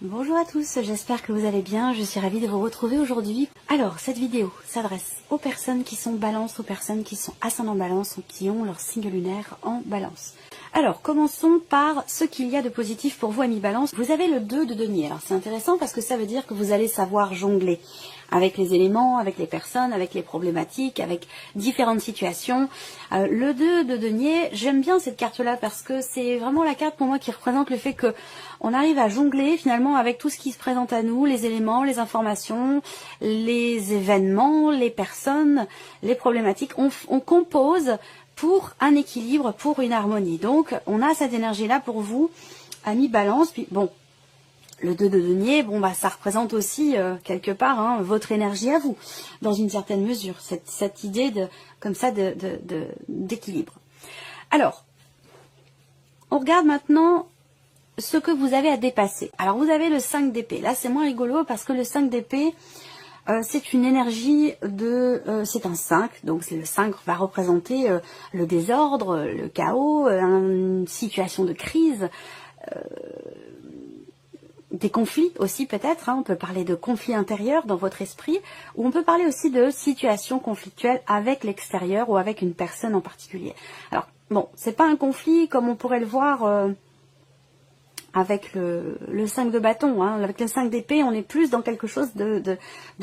Bonjour à tous, j'espère que vous allez bien, je suis ravie de vous retrouver aujourd'hui. Alors, cette vidéo s'adresse aux personnes qui sont balance, aux personnes qui sont ascendant balance ou qui ont leur signe lunaire en balance. Alors, commençons par ce qu'il y a de positif pour vous, amis balance. Vous avez le 2 de denier. Alors, c'est intéressant parce que ça veut dire que vous allez savoir jongler avec les éléments, avec les personnes, avec les problématiques, avec différentes situations. Le 2 de denier, j'aime bien cette carte-là parce que c'est vraiment la carte pour moi qui représente le fait que on arrive à jongler finalement avec tout ce qui se présente à nous, les éléments, les informations, les événements, les personnes, les problématiques. On compose pour un équilibre, pour une harmonie. Donc, on a cette énergie-là pour vous, amis balance. Puis, bon, le 2 de denier, bon, bah, ça représente aussi, quelque part, votre énergie à vous, dans une certaine mesure. Cette idée comme ça, d'équilibre. Alors, on regarde maintenant ce que vous avez à dépasser. Alors, vous avez le 5 d'épée. Là, c'est moins rigolo parce que le 5 d'épée, c'est une énergie c'est un 5, donc le 5 va représenter le désordre, le chaos, une situation de crise, des conflits aussi peut-être, on peut parler de conflits intérieurs dans votre esprit, ou on peut parler aussi de situations conflictuelles avec l'extérieur ou avec une personne en particulier. Alors, bon, c'est pas un conflit comme on pourrait le voir avec le 5 de bâton, avec le 5 d'épée, on est plus dans quelque chose de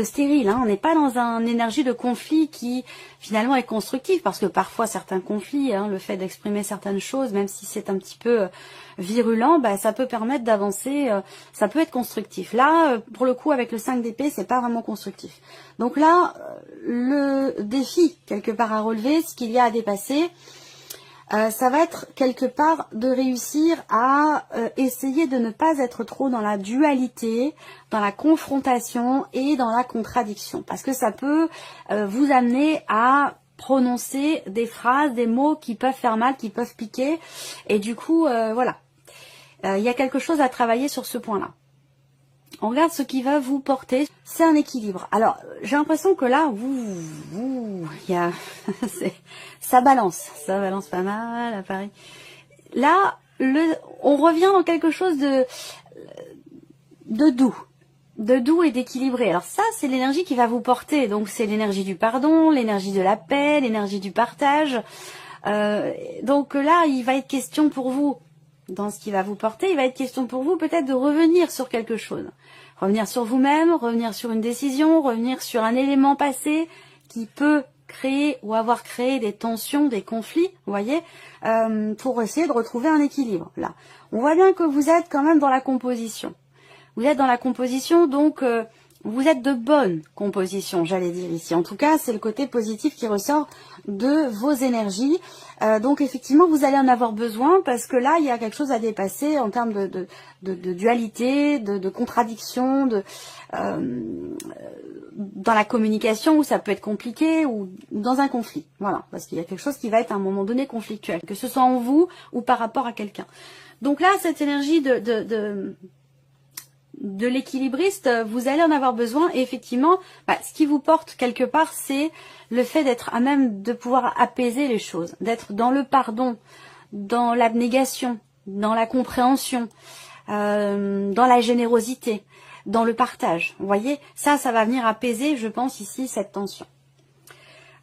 stérile, on n'est pas dans une énergie de conflit qui finalement est constructive, parce que parfois certains conflits, le fait d'exprimer certaines choses, même si c'est un petit peu virulent, ça peut permettre d'avancer, ça peut être constructif. Là, pour le coup, avec le 5 d'épée, c'est pas vraiment constructif. Donc là, le défi, quelque part à relever, ce qu'il y a à dépasser, ça va être quelque part de réussir à essayer de ne pas être trop dans la dualité, dans la confrontation et dans la contradiction. Parce que ça peut vous amener à prononcer des phrases, des mots qui peuvent faire mal, qui peuvent piquer. Et du coup, voilà. Il y a quelque chose à travailler sur ce point-là. On regarde ce qui va vous porter, c'est un équilibre. Alors, j'ai l'impression que là, il y a, ça balance pas mal à Paris. Là, on revient dans quelque chose de doux et d'équilibré. Alors ça, c'est l'énergie qui va vous porter. Donc, c'est l'énergie du pardon, l'énergie de la paix, l'énergie du partage. Donc là, il va être question pour vous, dans ce qui va vous porter, il va être question pour vous peut-être de revenir sur quelque chose. Revenir sur vous-même, revenir sur une décision, revenir sur un élément passé qui peut créer ou avoir créé des tensions, des conflits, vous voyez, pour essayer de retrouver un équilibre. Là, on voit bien que vous êtes quand même dans la composition. Vous êtes dans la composition, donc vous êtes de bonne composition, j'allais dire ici. En tout cas, c'est le côté positif qui ressort de vos énergies. Donc effectivement, vous allez en avoir besoin parce que là, il y a quelque chose à dépasser en termes de dualité, de contradiction, dans la communication où ça peut être compliqué ou dans un conflit. Voilà, parce qu'il y a quelque chose qui va être à un moment donné conflictuel, que ce soit en vous ou par rapport à quelqu'un. Donc là, cette énergie de l'équilibriste, vous allez en avoir besoin et effectivement, ce qui vous porte quelque part, c'est le fait d'être à même de pouvoir apaiser les choses, d'être dans le pardon, dans l'abnégation, dans la compréhension, dans la générosité, dans le partage. Vous voyez, ça va venir apaiser, je pense, ici, cette tension.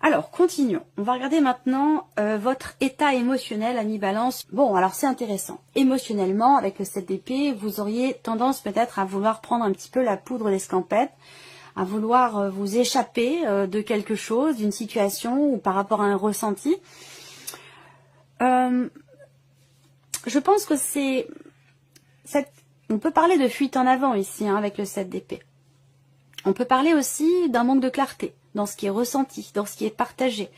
Alors, continuons. On va regarder maintenant votre état émotionnel, ami balance. Bon, alors c'est intéressant. Émotionnellement, avec le 7 d'épée, vous auriez tendance peut-être à vouloir prendre un petit peu la poudre d'escampette, à vouloir vous échapper de quelque chose, d'une situation ou par rapport à un ressenti. Je pense que on peut parler de fuite en avant ici, avec le 7 d'épée. On peut parler aussi d'un manque de clarté dans ce qui est ressenti, dans ce qui est partagé.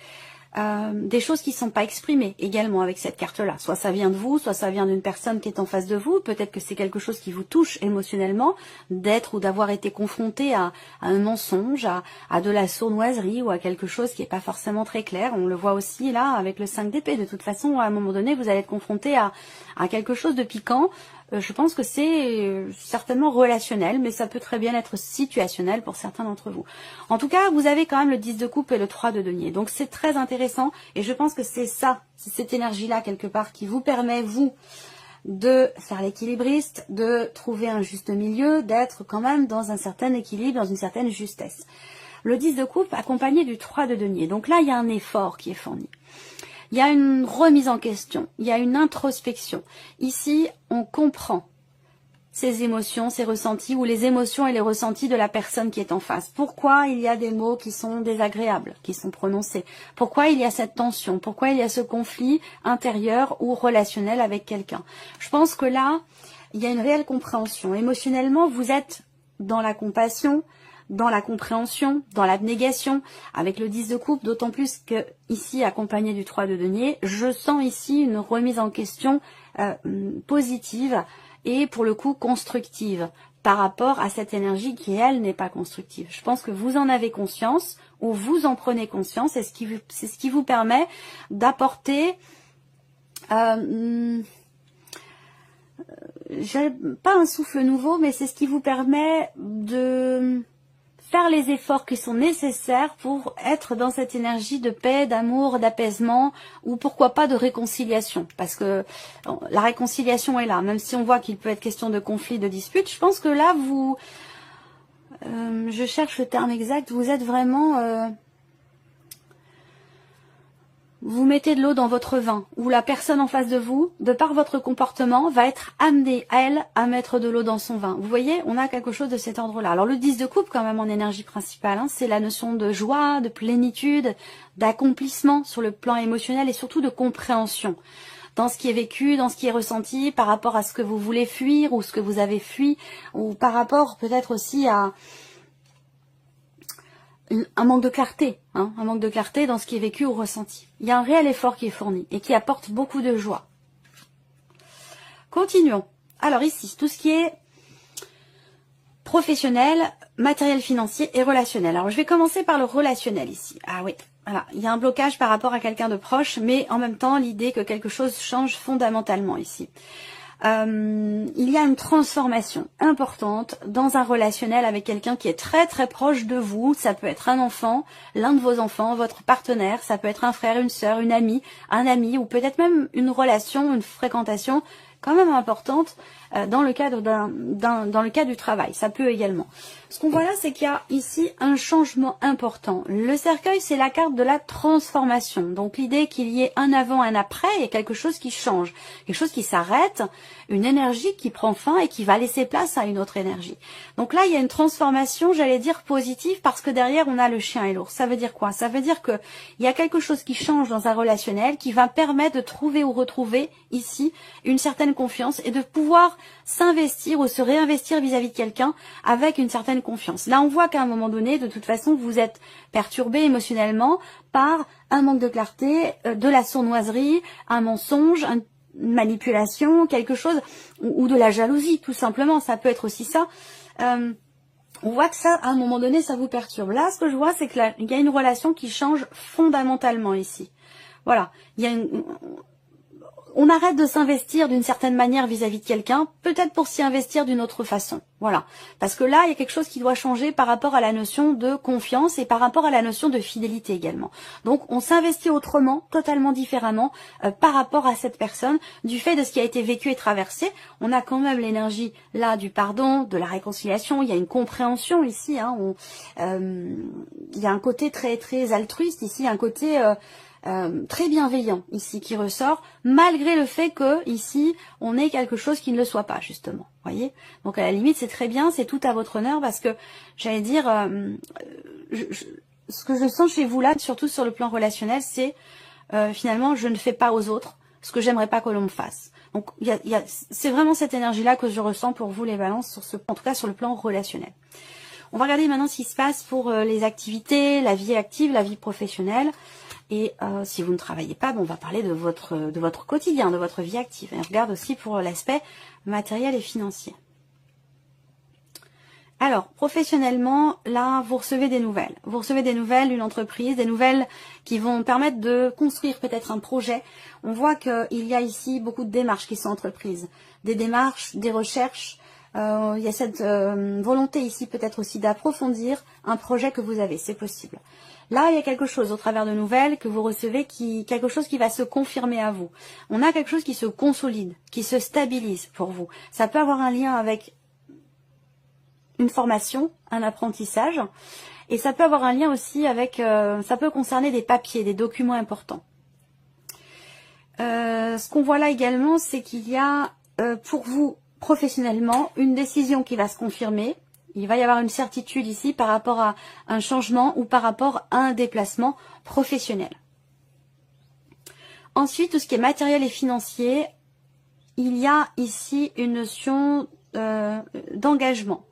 Des choses qui ne sont pas exprimées également avec cette carte-là. Soit ça vient de vous, soit ça vient d'une personne qui est en face de vous. Peut-être que c'est quelque chose qui vous touche émotionnellement, d'être ou d'avoir été confronté à un mensonge, à de la sournoiserie ou à quelque chose qui n'est pas forcément très clair. On le voit aussi là avec le 5 d'épée. De toute façon, à un moment donné, vous allez être confronté à quelque chose de piquant. Je pense que c'est certainement relationnel, mais ça peut très bien être situationnel pour certains d'entre vous. En tout cas, vous avez quand même le 10 de coupe et le 3 de denier. Donc c'est très intéressant et je pense que c'est ça, c'est cette énergie-là quelque part qui vous permet, vous, de faire l'équilibriste, de trouver un juste milieu, d'être quand même dans un certain équilibre, dans une certaine justesse. Le 10 de coupe accompagné du 3 de denier. Donc là, il y a un effort qui est fourni. Il y a une remise en question, il y a une introspection. Ici, on comprend ses émotions, ses ressentis, ou les émotions et les ressentis de la personne qui est en face. Pourquoi il y a des mots qui sont désagréables, qui sont prononcés? Pourquoi il y a cette tension? Pourquoi il y a ce conflit intérieur ou relationnel avec quelqu'un? Je pense que là, il y a une réelle compréhension. Émotionnellement, vous êtes dans la compassion, dans la compréhension, dans l'abnégation, avec le 10 de coupe, d'autant plus que ici, accompagné du 3 de denier, je sens ici une remise en question positive, et pour le coup constructive par rapport à cette énergie qui, elle, n'est pas constructive. Je pense que vous en avez conscience, ou vous en prenez conscience, et c'est ce qui vous permet d'apporter, pas un souffle nouveau, mais c'est ce qui vous permet de faire les efforts qui sont nécessaires pour être dans cette énergie de paix, d'amour, d'apaisement, ou pourquoi pas de réconciliation. Parce que la réconciliation est là, même si on voit qu'il peut être question de conflit, de dispute. Je pense que là, vous, je cherche le terme exact, vous êtes vraiment... vous mettez de l'eau dans votre vin, ou la personne en face de vous, de par votre comportement, va être amenée, elle, à mettre de l'eau dans son vin. Vous voyez, on a quelque chose de cet ordre-là. Alors le 10 de coupe, quand même, en énergie principale, hein, c'est la notion de joie, de plénitude, d'accomplissement sur le plan émotionnel et surtout de compréhension. Dans ce qui est vécu, dans ce qui est ressenti, par rapport à ce que vous voulez fuir, ou ce que vous avez fui, ou par rapport peut-être aussi à... un manque de clarté, hein, un manque de clarté dans ce qui est vécu ou ressenti. Il y a un réel effort qui est fourni et qui apporte beaucoup de joie. Continuons. Alors ici, tout ce qui est professionnel, matériel financier et relationnel. Alors je vais commencer par le relationnel ici. Ah oui, voilà, il y a un blocage par rapport à quelqu'un de proche, mais en même temps l'idée que quelque chose change fondamentalement ici. Il y a une transformation importante dans un relationnel avec quelqu'un qui est très très proche de vous. Ça peut être un enfant, l'un de vos enfants, votre partenaire, ça peut être un frère, une sœur, une amie, un ami, ou peut-être même une relation, une fréquentation quand même importante dans le cadre dans le cadre du travail. Ça peut également. Ce qu'on voit là, c'est qu'il y a ici un changement important. Le cercueil, c'est la carte de la transformation. Donc l'idée qu'il y ait un avant, un après, il y a quelque chose qui change, quelque chose qui s'arrête, une énergie qui prend fin et qui va laisser place à une autre énergie. Donc là, il y a une transformation, j'allais dire positive, parce que derrière, on a le chien et l'ours. Ça veut dire quoi? Ça veut dire que il y a quelque chose qui change dans un relationnel qui va permettre de trouver ou retrouver ici une certaine confiance et de pouvoir s'investir ou se réinvestir vis-à-vis de quelqu'un avec une certaine confiance. Là, on voit qu'à un moment donné, de toute façon, vous êtes perturbé émotionnellement par un manque de clarté, de la sournoiserie, un mensonge, une manipulation, quelque chose, ou de la jalousie, tout simplement. Ça peut être aussi ça. On voit que ça, à un moment donné, ça vous perturbe. Là, ce que je vois, c'est qu'il y a une relation qui change fondamentalement ici. Voilà. Il y a on arrête de s'investir d'une certaine manière vis-à-vis de quelqu'un, peut-être pour s'y investir d'une autre façon. Voilà. Parce que là, il y a quelque chose qui doit changer par rapport à la notion de confiance et par rapport à la notion de fidélité également. Donc, on s'investit autrement, totalement différemment, par rapport à cette personne, du fait de ce qui a été vécu et traversé. On a quand même l'énergie, là, du pardon, de la réconciliation. Il y a une compréhension ici. Hein, il y a un côté très, très altruiste ici, un côté... très bienveillant ici qui ressort, malgré le fait que ici on ait quelque chose qui ne le soit pas justement. Voyez. Donc à la limite c'est très bien, c'est tout à votre honneur parce que j'allais dire ce que je sens chez vous là, surtout sur le plan relationnel, c'est finalement je ne fais pas aux autres ce que j'aimerais pas que l'on me fasse. Donc c'est vraiment cette énergie là que je ressens pour vous les balances sur ce, en tout cas sur le plan relationnel. On va regarder maintenant ce qui se passe pour les activités, la vie active, la vie professionnelle. Et si vous ne travaillez pas, on va parler de votre quotidien, de votre vie active. Et on regarde aussi pour l'aspect matériel et financier. Alors, professionnellement, là, vous recevez des nouvelles. Vous recevez des nouvelles d'une entreprise, des nouvelles qui vont permettre de construire peut-être un projet. On voit qu'il y a ici beaucoup de démarches qui sont entreprises. Des démarches, des recherches. Il y a cette volonté ici peut-être aussi d'approfondir un projet que vous avez, c'est possible. Là, il y a quelque chose au travers de nouvelles que vous recevez, quelque chose qui va se confirmer à vous. On a quelque chose qui se consolide, qui se stabilise pour vous. Ça peut avoir un lien avec une formation, un apprentissage, et ça peut avoir un lien aussi avec, ça peut concerner des papiers, des documents importants. Ce qu'on voit là également, c'est qu'il y a pour vous professionnellement une décision qui va se confirmer. Il va y avoir une certitude ici par rapport à un changement ou par rapport à un déplacement professionnel. Ensuite, tout ce qui est matériel et financier, il y a ici une notion d'engagement.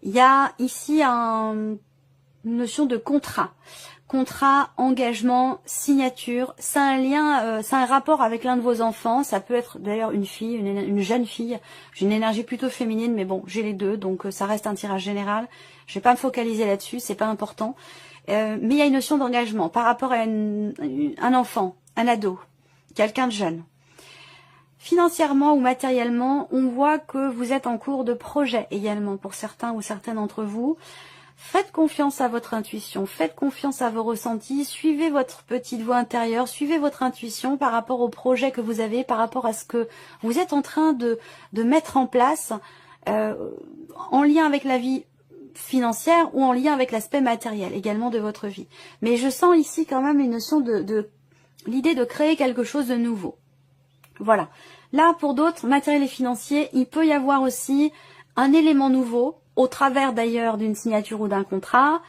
Il y a ici une notion de contrat. Contrat, engagement, signature, c'est un lien, c'est un rapport avec l'un de vos enfants. Ça peut être d'ailleurs une fille, une jeune fille. J'ai une énergie plutôt féminine, mais bon, j'ai les deux, donc ça reste un tirage général. Je vais pas me focaliser là-dessus, c'est pas important. Mais il y a une notion d'engagement par rapport à un enfant, un ado, quelqu'un de jeune. Financièrement ou matériellement, on voit que vous êtes en cours de projet également pour certains ou certaines d'entre vous. Faites confiance à votre intuition, faites confiance à vos ressentis, suivez votre petite voix intérieure, suivez votre intuition par rapport au projet que vous avez, par rapport à ce que vous êtes en train de mettre en place en lien avec la vie financière ou en lien avec l'aspect matériel également de votre vie. Mais je sens ici quand même une notion de l'idée de créer quelque chose de nouveau. Voilà. Là, pour d'autres, matériel et financier, il peut y avoir aussi un élément nouveau, au travers d'ailleurs d'une signature ou d'un contrat,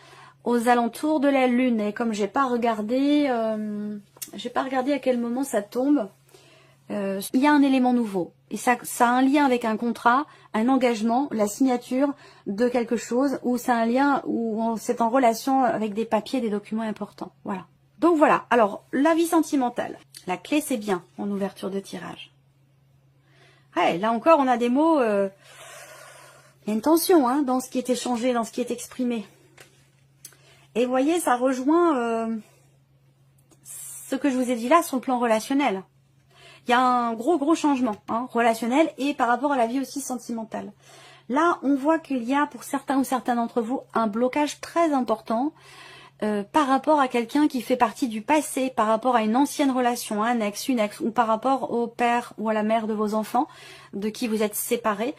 aux alentours de la lune. Et comme j'ai pas regardé à quel moment ça tombe, il y a un élément nouveau. Et ça a un lien avec un contrat, un engagement, la signature de quelque chose, ou c'est un lien où c'est en relation avec des papiers, des documents importants. Voilà. Donc voilà. Alors, la vie sentimentale. La clé, c'est bien en ouverture de tirage. Ouais, là encore, on a des mots... il y a une tension hein, dans ce qui est échangé, dans ce qui est exprimé. Et vous voyez, ça rejoint ce que je vous ai dit là sur le plan relationnel. Il y a un gros changement hein, relationnel et par rapport à la vie aussi sentimentale. Là, on voit qu'il y a pour certains ou certains d'entre vous un blocage très important par rapport à quelqu'un qui fait partie du passé, par rapport à une ancienne relation, un ex, une ex, ou par rapport au père ou à la mère de vos enfants, de qui vous êtes séparés.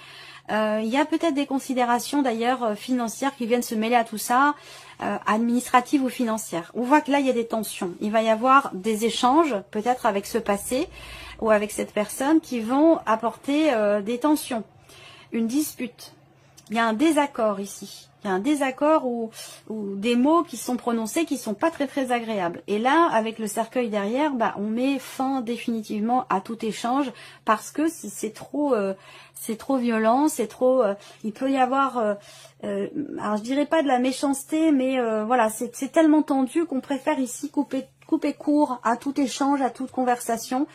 Il y a peut-être des considérations d'ailleurs financières qui viennent se mêler à tout ça, administratives ou financières. On voit que là, il y a des tensions. Il va y avoir des échanges, peut-être avec ce passé ou avec cette personne, qui vont apporter des tensions, une dispute. Il y a un désaccord ici. Il y a un désaccord ou des mots qui sont prononcés qui sont pas très agréables. Et là, avec le cercueil derrière, bah, on met fin définitivement à tout échange parce que c'est trop violent, c'est trop. Il peut y avoir, alors je dirais pas de la méchanceté, mais voilà, c'est tellement tendu qu'on préfère ici couper court à tout échange, à toute conversation,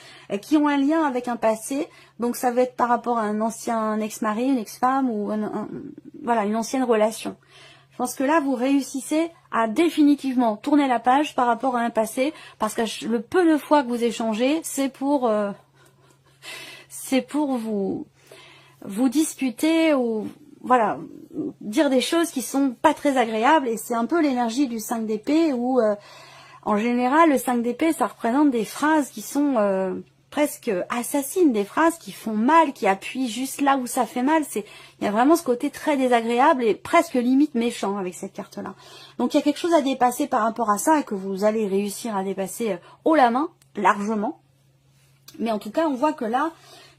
qui ont un lien avec un passé. Donc ça va être par rapport à un ancien ex-mari, une ex-femme ou voilà, une ancienne relation. Je pense que là, vous réussissez à définitivement tourner la page par rapport à un passé, parce que le peu de fois que vous échangez, c'est pour vous disputer ou voilà, dire des choses qui sont pas très agréables. Et c'est un peu l'énergie du 5 d'épée où en général, le 5 d'épée, ça représente des phrases qui sont presque assassines, des phrases qui font mal, qui appuient juste là où ça fait mal. Il y a vraiment ce côté très désagréable et presque limite méchant avec cette carte-là. Donc il y a quelque chose à dépasser par rapport à ça et que vous allez réussir à dépasser haut la main, largement. Mais en tout cas, on voit que là,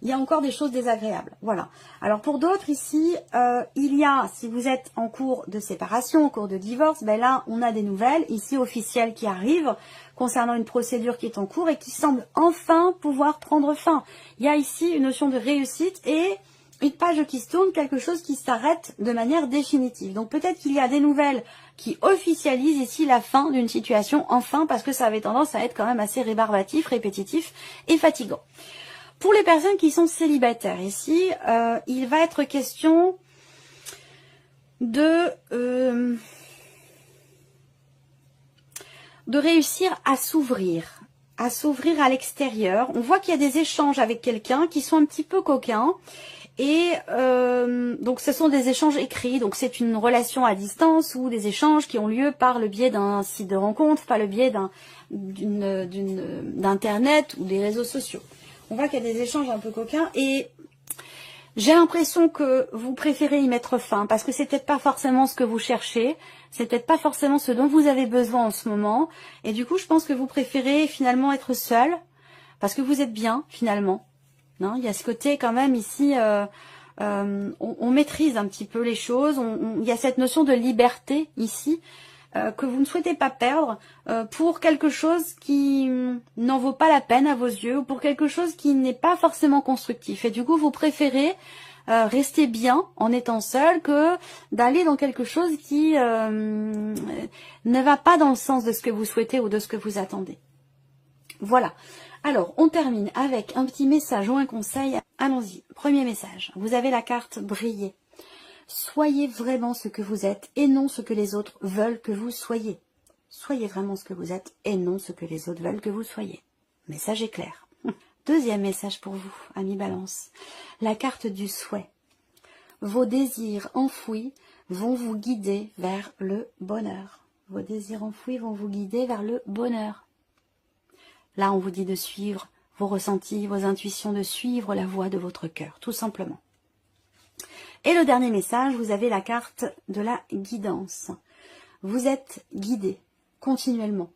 il y a encore des choses désagréables. Voilà. Alors pour d'autres ici, il y a, si vous êtes en cours de séparation, en cours de divorce, ben là, on a des nouvelles ici officielles qui arrivent concernant une procédure qui est en cours et qui semble enfin pouvoir prendre fin. Il y a ici une notion de réussite et une page qui se tourne, quelque chose qui s'arrête de manière définitive. Donc peut-être qu'il y a des nouvelles qui officialisent ici la fin d'une situation, enfin, parce que ça avait tendance à être quand même assez rébarbatif, répétitif et fatigant. Pour les personnes qui sont célibataires ici, il va être question de réussir à s'ouvrir à l'extérieur. On voit qu'il y a des échanges avec quelqu'un qui sont un petit peu coquins Et donc ce sont des échanges écrits, donc c'est une relation à distance ou des échanges qui ont lieu par le biais d'un site de rencontre, par le biais d'internet ou des réseaux sociaux. On voit qu'il y a des échanges un peu coquins et j'ai l'impression que vous préférez y mettre fin parce que c'est peut-être pas forcément ce que vous cherchez, c'est peut-être pas forcément ce dont vous avez besoin en ce moment et du coup je pense que vous préférez finalement être seul parce que vous êtes bien finalement. Non, il y a ce côté quand même ici, on maîtrise un petit peu les choses, il y a cette notion de liberté ici que vous ne souhaitez pas perdre pour quelque chose qui n'en vaut pas la peine à vos yeux ou pour quelque chose qui n'est pas forcément constructif. Et du coup, vous préférez rester bien en étant seul que d'aller dans quelque chose qui ne va pas dans le sens de ce que vous souhaitez ou de ce que vous attendez. Voilà. Alors, on termine avec un petit message ou un conseil. Allons-y. Premier message. Vous avez la carte briller. Soyez vraiment ce que vous êtes et non ce que les autres veulent que vous soyez. Soyez vraiment ce que vous êtes et non ce que les autres veulent que vous soyez. Message est clair. Deuxième message pour vous, amis Balance. La carte du souhait. Vos désirs enfouis vont vous guider vers le bonheur. Vos désirs enfouis vont vous guider vers le bonheur. Là, on vous dit de suivre vos ressentis, vos intuitions, de suivre la voie de votre cœur, tout simplement. Et le dernier message, vous avez la carte de la guidance. Vous êtes guidé continuellement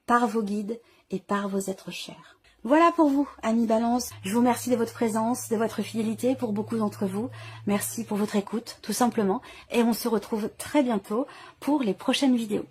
par vos guides et par vos êtres chers. Voilà pour vous, amis Balance. Je vous remercie de votre présence, de votre fidélité pour beaucoup d'entre vous. Merci pour votre écoute, tout simplement. Et on se retrouve très bientôt pour les prochaines vidéos.